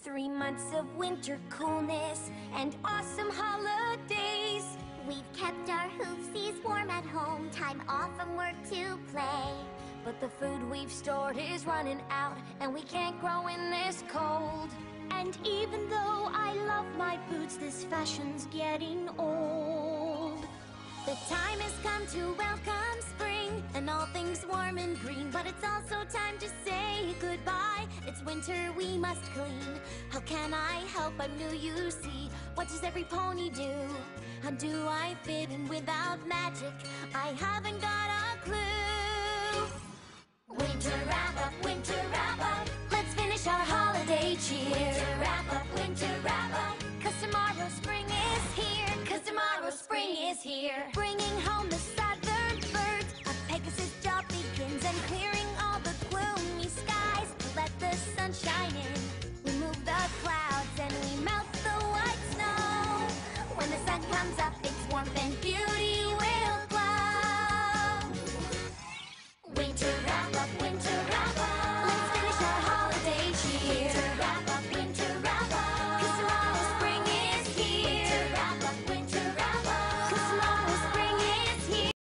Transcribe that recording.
3 months of winter coolness and awesome holidays. We've kept our hoofsies warm at home, time off from work to play. But the food we've stored is running out, and we can't grow in this cold. And even though I love my boots, this fashion's getting old. The time has come to welcome spring and all things warm and green, but it's also time to say goodbye. It's winter, we must clean. How can I help? I'm new, you see. What does every pony do? How do I fit in without magic? I haven't got a clue. Winter wrap up, winter wrap up. Let's finish our holiday cheer. Winter wrap up, winter wrap up. 'Cause tomorrow spring is here. 'Cause tomorrow spring is here. Bringing home the southern birds. A Pegasus job begins, and clearing all the gloomy skies to let the sun shine in. We move the clouds and we melt the white snow. When the sun comes up, it's warmth and beauty.